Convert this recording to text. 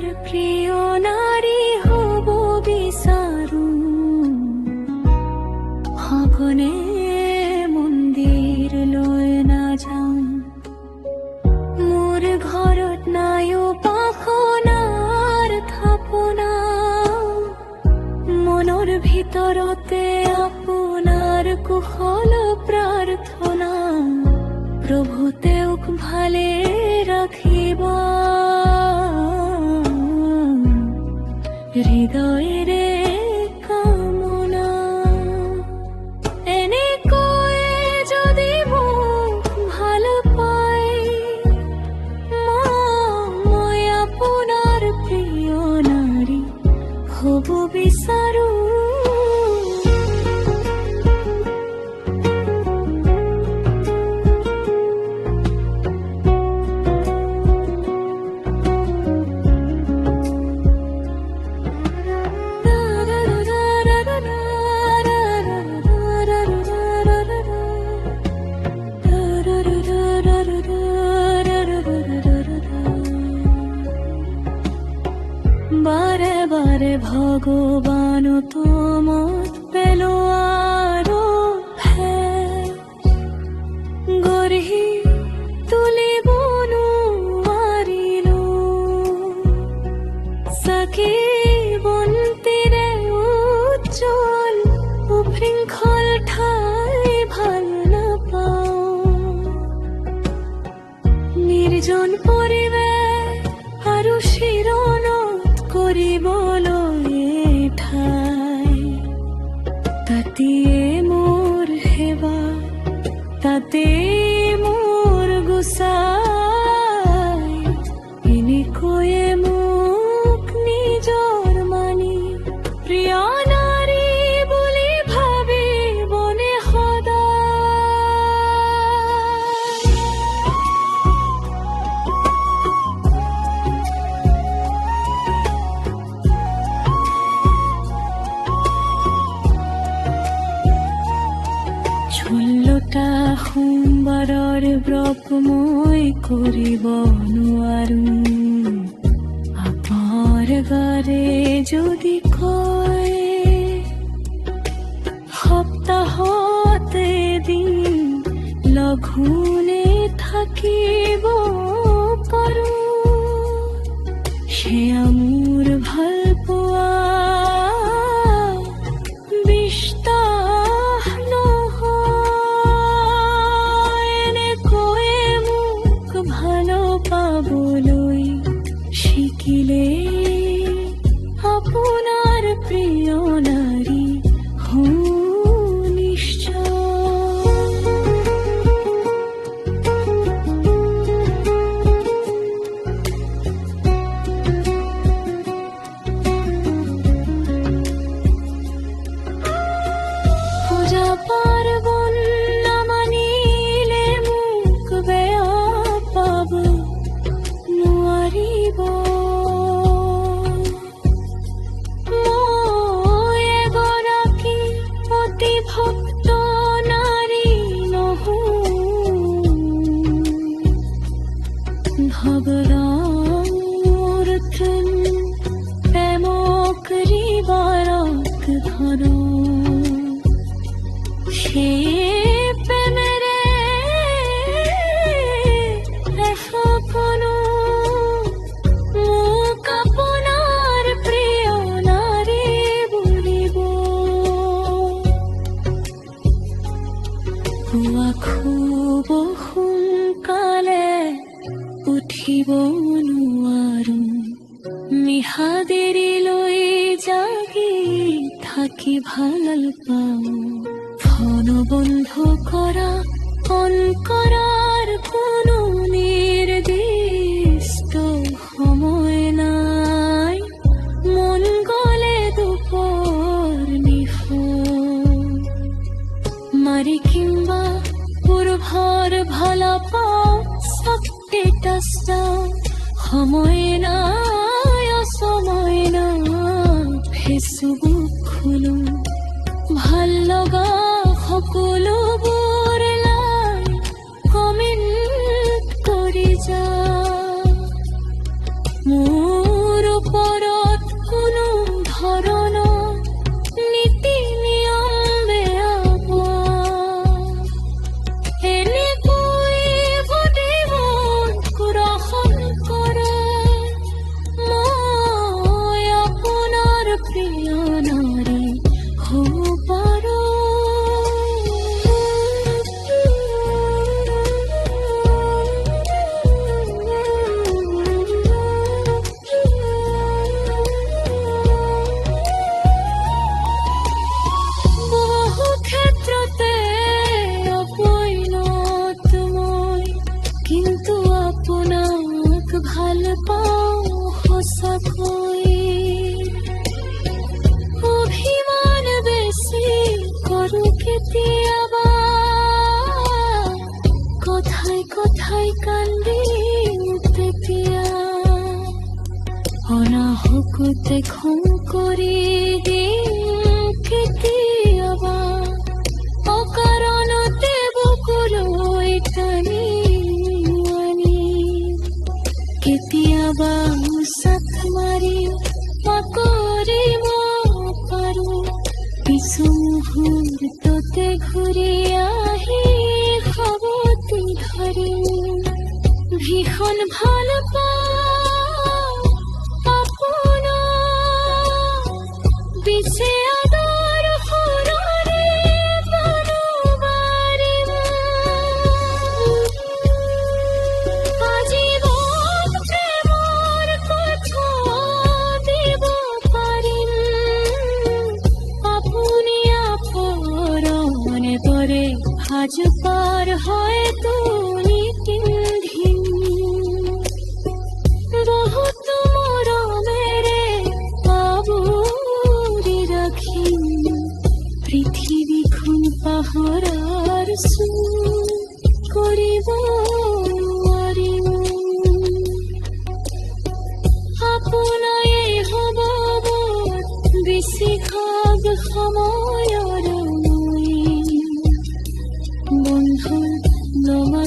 প্ৰিয় নাৰী হ'ব বিচাৰো সঘনে মন্দিৰলৈ নাযাওঁ মোৰ ঘৰত নাই উপাসনাৰ থাপনা মনৰ ভিতৰতে আপোনাৰ কুশল প্ৰাৰ্থনা প্ৰভু তেওঁক ভালে ৰাখিব হৃদয়েৰে কামনা এনেকৈয়ে যদি মোক ভাল পায় মই আপোনাৰ প্ৰিয় নাৰী হ'ব বিচাৰো বাৰে বাৰে ভগৱান তোমাত পেলোৱাৰো গঢ়ি তুলিব নোৱাৰিলো চাকি বন্তিৰে উজ্জ্বল উশৃংখল ঠাই ভাল নাপাওঁ নিৰ্জন পৰিৱেশ আৰু শিৰণত কৰিবলৈ ঠাই তাতে মোৰ সেৱা তাতে মোৰ গোচাই এনেকৈয়ে মোক নিজৰ মানি প্ৰিয় নাৰী বুলি ভাবিবনে সদায় ষোল্লটা সোমবাৰৰ ব্ৰত মই কৰিব নোৱাৰো আপৰ গাৰে যদি কয় সপ্তাহত এদিন লঘোনে থাকিব পাৰো সেয়া মোৰ ভাল পোৱা শিকিলে আপোনাৰ প্ৰিয় নাৰী নিশ্চয় পূজা পাৰ্বণ নামানিলে মোক বেয়া পাব নোৱাৰিব মই এগৰাকী অতি ভক্ত নাৰী নহওঁ ভগৱানৰ প্ৰেমক হৃদয়ক ধৰ সেই প্ৰেমেৰে এসপনো মোক আপোনাৰ প্ৰিয় নাৰী বুলিব পুৱা খুব সোনকালে উঠিব নোৱাৰো নিশা দেৰিলৈ জাগি থাকি ভাল পাওঁ ফোন বন্ধ কৰা অন কৰাৰ কোনো নিৰ্দিষ্ট সময় নাই মন গ'লে দুপৰ নিশা মাৰি কিম্বা পূৰ্বৰ ভাল পাওঁ ষ্টেটাছ সময় নাই সময় নাই ফেচবুক খোলো ভাল লগা সকলোবোৰ কমেণ্ট কৰি যা মোৰ অনাহকতে খং কৰি দিম কেতিয়াবা, অকাৰণতে বুকুলৈ টানি আনি, কেতিয়াবা উচাত মাৰি পাকৰিব পাৰো, কিছু মুহূৰ্ততে ঘূৰি আহি সাৱটি ধৰিম। ভীষণ ভাল পাওঁ আপোনাক, পিছে আদৰ সুৰেৰে বাৰিম। আজীৱন প্ৰেমৰ কথা দিব পাৰিম, আপুনি আফৰণে দৰে সাজ পাৰ হয়তো নিপিন্ধিম। বহুত মৰমেৰে আৱৰি ৰাখিম, পৃথিৱীখন পাহৰাৰ চুৰ কৰিব নোৱাৰিম। আপোনায়ে হ'ব বেছিভাগ সময়ৰ মই বন্ধুৰ লগত